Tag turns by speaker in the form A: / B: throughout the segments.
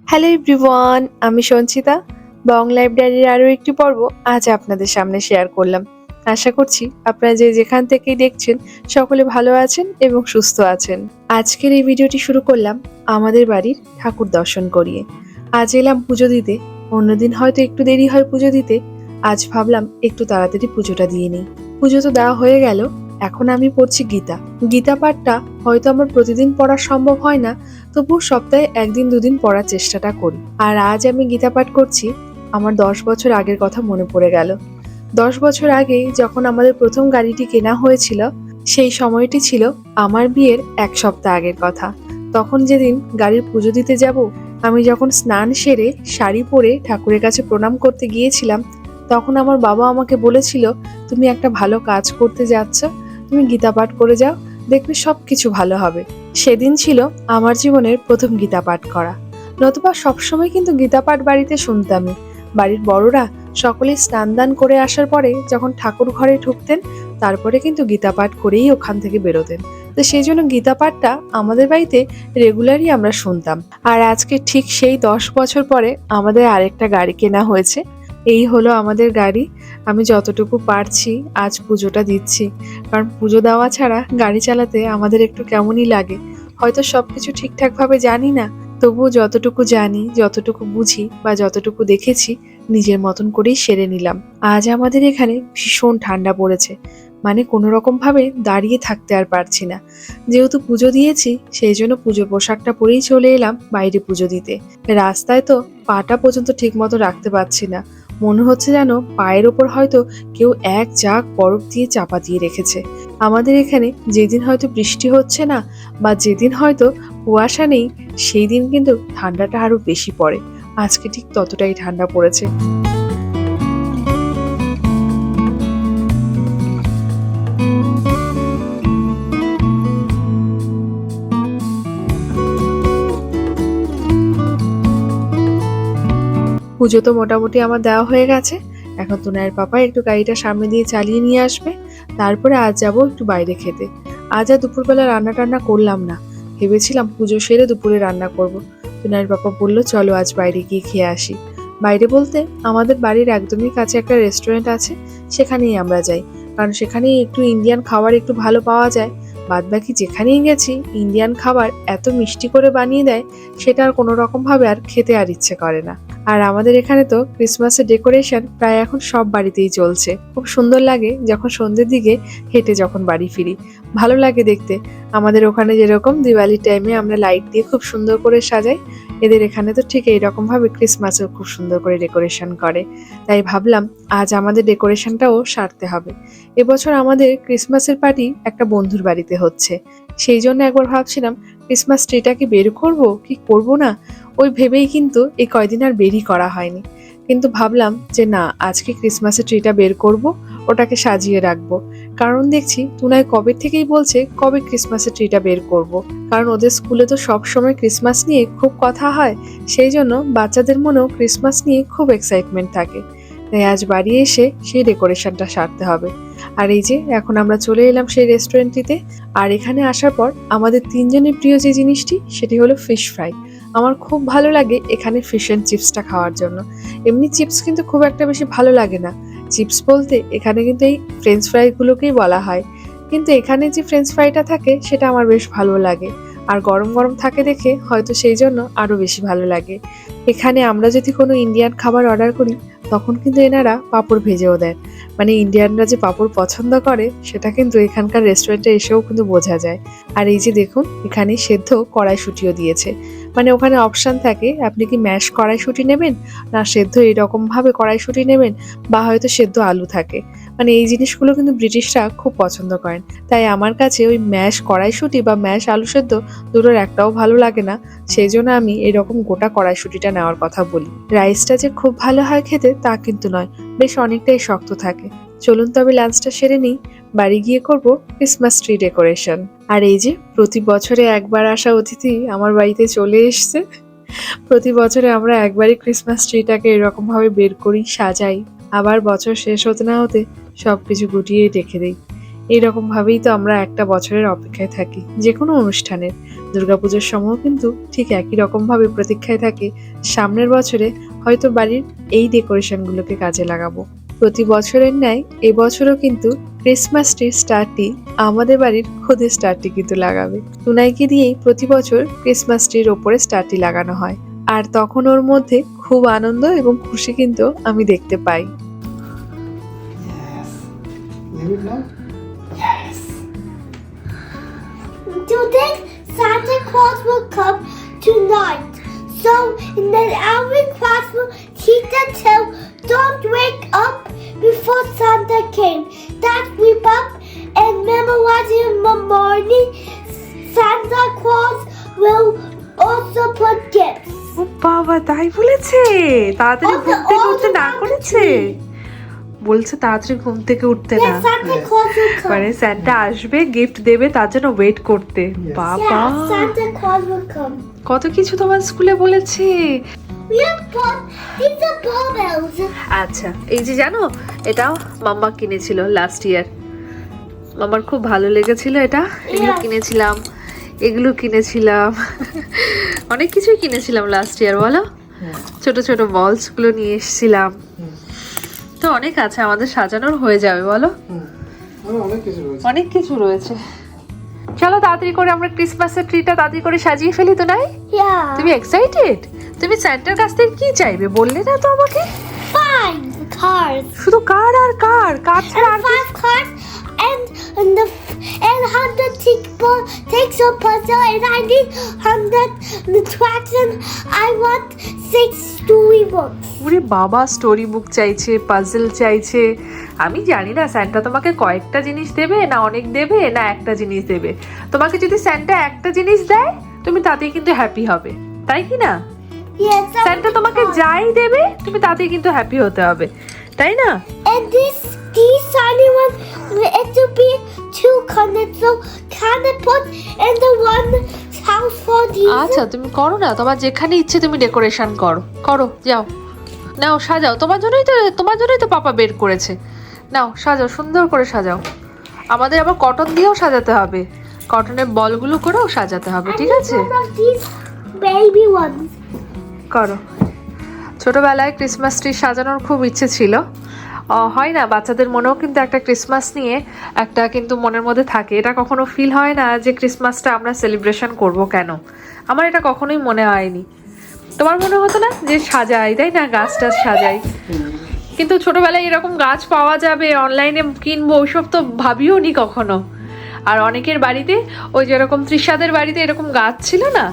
A: Hello everyone, আমি সঞ্চিতা। বং লাইব্রেরির আরও একটি পর্ব আজ আপনাদের সামনে শেয়ার করলাম। আশা করছি আপনারা যে যেখান থেকেই দেখছেন সকলে ভালো আছেন এবং সুস্থ আছেন। আজকের এই ভিডিওটি শুরু করলাম আমাদের বাড়ির ঠাকুর দর্শন করিয়ে। আজ এলাম পুজো দিতে। অন্যদিন হয়তো একটু দেরি হয় পুজো দিতে, আজ ভাবলাম একটু তাড়াতাড়ি পুজোটা দিয়ে নিই। পুজো তো দেওয়া হয়ে গেল, এখন আমি পড়ছি গীতা। গীতা পাঠটা হয়তো আমার প্রতিদিন পড়া সম্ভব হয় না, তবুও সপ্তাহে একদিন দুদিন পড়ার চেষ্টাটা করি। আর আজ আমি গীতা পাঠ করছি। আমার 10 বছর আগের কথা মনে পড়ে গেল। 10 বছর আগে যখন আমাদের প্রথম গাড়িটি কেনা হয়েছিল, সেই সময়টি ছিল আমার বিয়ের 1 সপ্তাহ আগের কথা। তখন যেদিন গাড়ির পুজো দিতে যাব, আমি যখন স্নান সেরে শাড়ি পরে ঠাকুরের কাছে প্রণাম করতে গিয়েছিলাম, তখন আমার বাবা আমাকে বলেছিল, তুমি একটা ভালো কাজ করতে যাচ্ছ, তুমি গীতা পাঠ করে যাও, দেখবে সবকিছু ভালো হবে। সেদিন ছিল আমার জীবনের প্রথম গীতা পাঠ করা। নতুবা সবসময় কিন্তু গীতা পাঠ বাড়িতে শুনতামই। বাড়ির বড়রা সকলে স্নান দান করে আসার পরে যখন ঠাকুর ঘরে ঢুকতেন, তারপরে কিন্তু গীতা পাঠ করেই ওখান থেকে বেরোতেন। তো সেই জন্য গীতা পাঠটা আমাদের বাড়িতে রেগুলারই আমরা শুনতাম। আর আজকে ঠিক সেই 10 বছর পরে আমাদের আরেকটা গাড়ি কেনা হয়েছে। এই হলো আমাদের গাড়ি। আমি যতটুকু পারছি আজ পুজোটা দিচ্ছি, কারণ পুজো দেওয়া ছাড়া গাড়ি চালাতে আমাদের একটু কেমনই লাগে। হয়তো সবকিছু ঠিকঠাকভাবে জানি না, তবুও যতটুকু জানি, যতটুকু বুঝি বা যতটুকু দেখেছি, নিজের মতন করেই সেরে নিলাম। আজ আমাদের এখানে ভীষণ ঠান্ডা পড়েছে, মানে কোনো রকম ভাবে দাঁড়িয়ে থাকতে আর পারছি না। যেহেতু পুজো দিয়েছি, সেই জন্য পুজো পোশাকটা পরেই চলে এলাম বাইরে পুজো দিতে। রাস্তায় তো পাটা পর্যন্ত ঠিক মতো রাখতে পারছি না। মনে হচ্ছে যেন পায়ের ওপর হয়তো কেউ এক জাগ বরফ দিয়ে চাপা দিয়ে রেখেছে। আমাদের এখানে যেদিন হয়তো বৃষ্টি হচ্ছে না বা যেদিন হয়তো কুয়াশা নেই, সেই দিন কিন্তু ঠান্ডাটা আরো বেশি পড়ে। আজকে ঠিক ততটাই ঠান্ডা পড়েছে। পুজো তো মোটামুটি আমার দেওয়া হয়ে গেছে। এখন তোনায়ের পাপা একটু গাড়িটা সামনে দিয়ে চালিয়ে নিয়ে আসবে। তারপরে আজ যাব একটু বাইরে খেতে। আজ আর দুপুরবেলা রান্না টান্না করলাম না। ভেবেছিলাম পুজো সেরে দুপুরে রান্না করব। তোনায়ের পাপা বলল, চলো আজ বাইরে গিয়ে খেয়ে আসি। বাইরে বলতে আমাদের বাড়ির একদমই কাছে একটা রেস্টুরেন্ট আছে, সেখানেই আমরা যাই। কারণ সেখানেই একটু ইন্ডিয়ান খাবার একটু ভালো পাওয়া যায়। বাদবাকি যেখানেই গেছি ইন্ডিয়ান খাবার এত মিষ্টি করে বানিয়ে দেয়, সেটা আর কোনো রকম ভাবে আর খেতে আর ইচ্ছে করে না। আর আমাদের এখানে তো ক্রিসমাসের ডেকোরেশন প্রায় এখন সব বাড়িতেই চলছে। খুব সুন্দর লাগে যখন সন্ধ্যের দিকে হেঁটে যখন বাড়ি ফিরি, ভালো লাগে দেখতে। আমাদের ওখানে যেরকম দিওয়ালির টাইমে আমরা লাইট দিয়ে খুব সুন্দর করে সাজাই, এদের এখানে তো ঠিক এইরকম ভাবে ক্রিসমাসেও খুব সুন্দর করে ডেকোরেশন করে। তাই ভাবলাম আজ আমাদের ডেকোরেশনটাও সারতে হবে। এবছর আমাদের ক্রিসমাসের পার্টি একটা বন্ধুর বাড়িতে হচ্ছে। সেই জন্য একবার ভাবছিলাম ক্রিসমাস ট্রিটা কি বের করব কি করব না, ওই ভেবেই কিন্তু এই কয়দিন আর বেরই করা হয়নি। কিন্তু ভাবলাম যে না, আজকে ক্রিসমাসের ট্রিটা বের করব, ওটাকে সাজিয়ে রাখবো। কারণ দেখছি টুনাই কবে থেকেই বলছে কবে ক্রিসমাসের ট্রিটা বের করব। কারণ ওদের স্কুলে তো সব সময় ক্রিসমাস নিয়ে খুব কথা হয়, সেই জন্য বাচ্চাদের মনেও ক্রিসমাস নিয়ে খুব এক্সাইটমেন্ট থাকে। তাই আজ বাড়ি এসে সেই ডেকোরেশনটা সারতে হবে। আর এই যে এখন আমরা চলে এলাম সেই রেস্টুরেন্টটিতে। আর এখানে আসার পর আমাদের তিনজনের প্রিয় যে জিনিসটি, সেটি হলো ফিশ ফ্রাই। আমার খুব ভালো লাগে এখানে ফিশ অ্যান্ড চিপসটা খাওয়ার জন্য। এমনি চিপস কিন্তু খুব একটা বেশি ভালো লাগে না। চিপস বলতে এখানে কিন্তু এই ফ্রেঞ্চ ফ্রাইগুলোকেই বলা হয়। কিন্তু এখানে যে ফ্রেঞ্চ ফ্রাইটা থাকে সেটা আমার বেশ ভালো লাগে। আর গরম গরম থাকে দেখে হয়তো সেই জন্য আরো বেশি ভালো লাগে। এখানে আমরা যদি কোনো ইন্ডিয়ান খাবার অর্ডার করি, তখন কিন্তু এনারা পাঁপড় ভেজেও দেন। মানে ইন্ডিয়ানরা যে পাঁপড় পছন্দ করে সেটা কিন্তু এখানকার রেস্টুরেন্টে এসেও কিন্তু বোঝা যায়। আর এই যে দেখুন, এখানে সেদ্ধ কড়াইশুঁটিও দিয়েছে। মানে ওখানে অপশন থাকে, আপনি কি ম্যাশ কড়াইশুঁটি নেবেন, না সেদ্ধ এরকম ভাবে কড়াইশুঁটি নেবেন, বা হয়তো সেদ্ধ আলু থাকে। মানে এই জিনিসগুলো কিন্তু ব্রিটিশরা খুব পছন্দ করেন। তাই আমার কাছে ওই ম্যাশ কড়াইশুঁটি বা ম্যাশ আলু সেদ্ধ দুটোর একটাও ভালো লাগে না। সেই জন্য আমি এরকম গোটা কড়াইশুঁটিটা নেওয়ার কথা বলি। রাইসটা যে খুব ভালো হয় খেতে তা কিন্তু নয়, বেশ অনেকটাই শক্ত থাকে। চলুন তবে লাঞ্চটা সেরে নিই, বাড়ি গিয়ে করব ক্রিসমাস ট্রি ডেকোরেশন। আর এই যে প্রতি বছরে একবার আসা অতিথি আমার বাড়িতে চলে এসছে। প্রতি বছরে আমরা একবারই ক্রিসমাস ট্রিটাকে এরকম ভাবে বের করি, সাজাই, আবার বছর শেষ হতে না হতে সবকিছু গুটিয়ে রেখে দিই। এইরকম ভাবেই তো আমরা একটা বছরের অপেক্ষায় থাকি যে কোনো অনুষ্ঠানের। দুর্গাপুজোর সময়ও কিন্তু ঠিক একই রকম ভাবে প্রতীক্ষায় থাকে সামনের বছরে হয়তো বাড়ির এই ডেকোরেশনগুলোকে কাজে লাগাবো। প্রতি বছরের ন্যায় এবছরও কিন্তু ক্রিসমাস ট্রির স্টারটি আমাদের বাড়ির খোদের স্টারটি কিন্তু লাগাবে। টুনাইকে দিয়েই প্রতি বছর ক্রিসমাস ট্রির ওপরে স্টারটি লাগানো হয়, আর তখন ওর মধ্যে খুব আনন্দ এবং খুশি কিন্তু আমি দেখতে পাই।
B: Today, Santa Claus will come tonight. So, in the every classroom, teacher tell, don't wake up before Santa came. That wake up and memorize in the morning. Santa Claus will also put gifts.
A: ও বাবা, তাই বলেছে? তাড়াতাড়ি ঘুম থেকে উঠতে না করেছে? বলছে তাড়াতাড়ি ঘুম থেকে উঠতে না,
B: Yes, Santa Claus will come.
A: মানে স্যান্টা আসবে গিফট দেবে তার জন্য ওয়েট করতে। বাবা,
B: Yeah, Santa Claus will come.
A: কত কিছু তোমার স্কুলে বলেছে।
B: We have bought these are baubles.
A: আচ্ছা, এই যে জানো এটাও মাম্মা কিনেছিল লাস্ট ইয়ার, মামার খুব ভালো লেগেছিল এটা। এগুলো
B: Yes.
A: কিনেছিলাম, এগুলো কিনেছিলাম, অনেক কিছুই কিনেছিলাম লাস্ট ইয়ার, বলো। ছোট ছোট বলস গুলো নিয়ে এসেছিলাম, তো অনেক আছে, আমাদের সাজানোর হয়ে যাবে বলো। অনেক কিছু রয়েছে। চলো তাড়াতাড়ি করে আমরা ক্রিসমাসের ট্রিটা তাড়াতাড়ি করে সাজিয়ে ফেলি তো, নাই?
B: Yeah.
A: তুমি এক্সাইটেড? তুমি স্যান্টার কাছ থেকে কি চাইবে বললে না তো আমাকে?
B: Fine cars.
A: শুধু কার আর কার, কার ছাড়া আর
B: And 5 cars and the and 100 takes a puzzle and I need 100 the tracks and I want 6 story books.
A: ওরে বাবা, স্টোরি বুক চাইছে, পাজল চাইছে। আমি জানি না স্যান্টা তোমাকে কয়েকটা জিনিস দেবে না অনেক দেবে না একটা জিনিস দেবে। তোমাকে যদি স্যান্টা একটা জিনিস দেয় তুমি তাতেই কিন্তু হ্যাপি হবে, তাই কি না?
B: Yes.
A: স্যান্টা তোমাকে যাই দেবে তুমি তাতেই কিন্তু হ্যাপি হতে হবে, তাই না?
B: And these tiny ones it will be 2 colored so can I put in the one house for these?
A: আচ্ছা, তুমি করো না, তোমার যেখানে ইচ্ছে তুমি ডেকোরেশন করো, করো, যাও, নাও সাজাও। তোমার জন্যই তো পাপা বের করেছে। নাও সাজাও, সুন্দর করে সাজাও। আমাদের আবার কটন দিয়েও সাজাতে হবে, কটনের বলগুলো করেও সাজাতে হবে, ঠিক আছে?
B: And one of these baby ones.
A: করো। ছোটবেলায় ক্রিসমাস ট্রি সাজানোর খুব ইচ্ছে ছিল, হয় না? বাচ্চাদের মনেও কিন্তু একটা ক্রিসমাস নিয়ে একটা কিন্তু মনের মধ্যে থাকে, এটা কখনো ফিল হয় না যে ক্রিসমাসটা আমরা সেলিব্রেশন করব কেন। আমার এটা কখনোই মনে হয়নি। তোমার মনে হতো না যে সাজাই, তাই না? গাছটা সাজাই, কিন্তু ছোটবেলায় এরকম গাছ পাওয়া যাবে, অনলাইনে কিনবো, ওইসব তো ভাবিও নি কখনো। আর অনেকের বাড়িতে, ওই যেরকম তৃষাদের বাড়িতে এরকম গাছ ছিল না,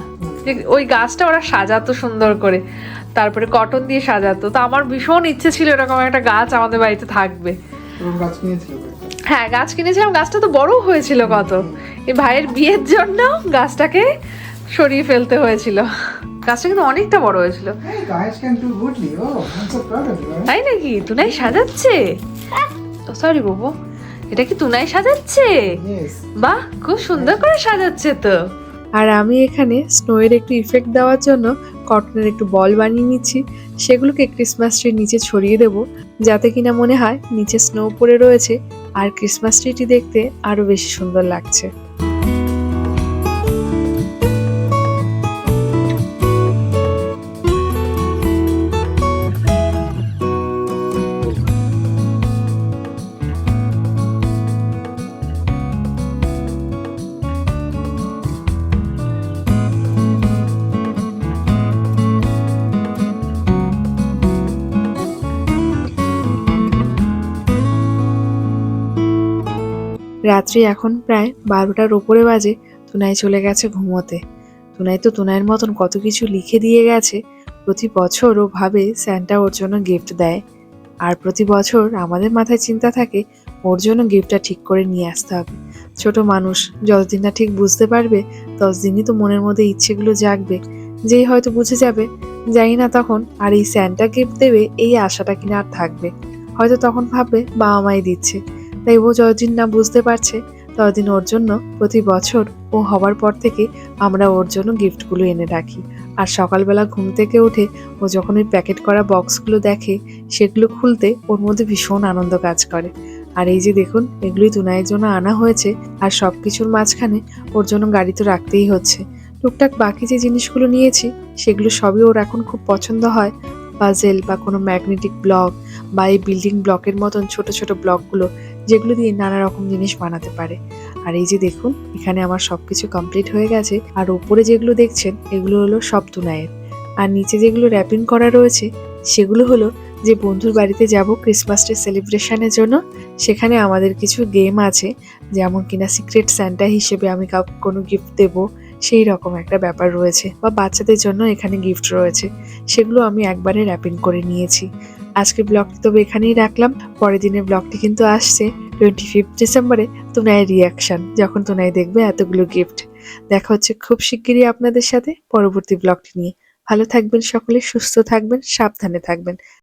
A: যে ওই গাছটা ওরা সাজাতো সুন্দর করে, তারপরে কটন দিয়ে সাজাতো। তো আমার ভীষণ ইচ্ছে ছিল এরকম একটা গাছ আমাদের বাড়িতে থাকবে। হ্যাঁ, গাছ কিনেছিলাম, গাছটা তো বড় হয়েছিল কত। এই ভাইয়ের বিয়ের জন্য গাছটাকে সরিয়ে ফেলতে হয়েছিল, গাছটা কিন্তু অনেকটা বড় হয়েছিল। তাই নাকি? তুনাই সাজাচ্ছে? সরি বাবু, এটা কি তুনাই সাজাচ্ছে? বাহ, খুব সুন্দর করে সাজাচ্ছে তো। আর আমি এখানে স্নোয়ের একটু ইফেক্ট দেওয়ার জন্য কটনের একটু বল বানিয়ে নিচ্ছি, সেগুলোকে ক্রিসমাস ট্রির নিচে ছড়িয়ে দেব, যাতে কিনা মনে হয় নিচে স্নো পড়ে রয়েছে আর ক্রিসমাস ট্রিটি দেখতে আরো বেশি সুন্দর লাগছে। রাত্রি এখন প্রায় 12টার ওপরে বাজে। তুনাই চলে গেছে ঘুমোতে। তুনাই তো তুনাইয়ের মতন কত কিছু লিখে দিয়ে গেছে। প্রতি বছর ও ভাবে স্যান্টা ওর জন্য গিফট দেয়, আর প্রতি বছর আমাদের মাথায় চিন্তা থাকে ওর জন্য গিফটটা ঠিক করে নিয়ে আসতে হবে। ছোট মানুষ যতদিন না ঠিক বুঝতে পারবে ততদিনই তো মনের মধ্যে ইচ্ছেগুলো জাগবে। যেই হয়তো বুঝে যাবে, জানি না তখন আর এই স্যান্টা গিফট দেবে এই আশাটা কিনা আর থাকবে। হয়তো তখন ভাববে বাবা মাই দিচ্ছে। তাই ও যতদিন না বুঝতে পারছে ততদিন ওর জন্য প্রতি বছর ও হবার পর থেকে আমরা ওর জন্য গিফটগুলো এনে রাখি। আর সকালবেলা ঘুম থেকে উঠে ও যখন ওই প্যাকেট করা বক্সগুলো দেখে, সেগুলো খুলতে ওর মধ্যে ভীষণ আনন্দ কাজ করে। আর এই যে দেখুন, এগুলোই তুনাইয়ের জন্য আনা হয়েছে। আর সবকিছুর মাঝখানে ওর জন্য গাড়ি তো রাখতেই হচ্ছে। টুকটাক বাকি যে জিনিসগুলো নিয়েছি সেগুলো সবই ওর এখন খুব পছন্দ হয়। পাজেল বা কোনো ম্যাগনেটিক ব্লক বা এই বিল্ডিং ব্লকের মতন ছোট ছোট ব্লকগুলো, যেগুলো দিয়ে নানা রকম জিনিস বানাতে পারে। আর এই যে দেখুন, এখানে আমার সবকিছু কমপ্লিট হয়ে গেছে। আর উপরে যেগুলো দেখছেন এগুলো হলো সব তুনাইয়ের। আর নিচে যেগুলো র্যাপিং করা রয়েছে সেগুলো হলো যে বন্ধুর বাড়িতে যাব ক্রিসমাস ডে সেলিব্রেশনের জন্য। সেখানে আমাদের কিছু গেম আছে, যেমন কিনা সিক্রেট স্যান্টা হিসেবে আমি কাউকে কোনো গিফট দেব, সেই রকম একটা ব্যাপার রয়েছে। বা বাচ্চাদের জন্য এখানে গিফট রয়েছে, সেগুলো আমি একবারে র্যাপিং করে নিয়েছি। আজকে ব্লগটি তবে এখানেই রাখলাম। পরের দিনের ব্লগটি কিন্তু আসছে 25 ডিসেম্বরে, তুনাইয়ের রিয়াকশন যখন তুনাই দেখবে এতগুলো গিফট। দেখা হচ্ছে খুব শিগগিরই আপনাদের সাথে পরবর্তী ব্লগটি নিয়ে। ভালো থাকবেন সকলে, সুস্থ থাকবেন, সাবধানে থাকবেন।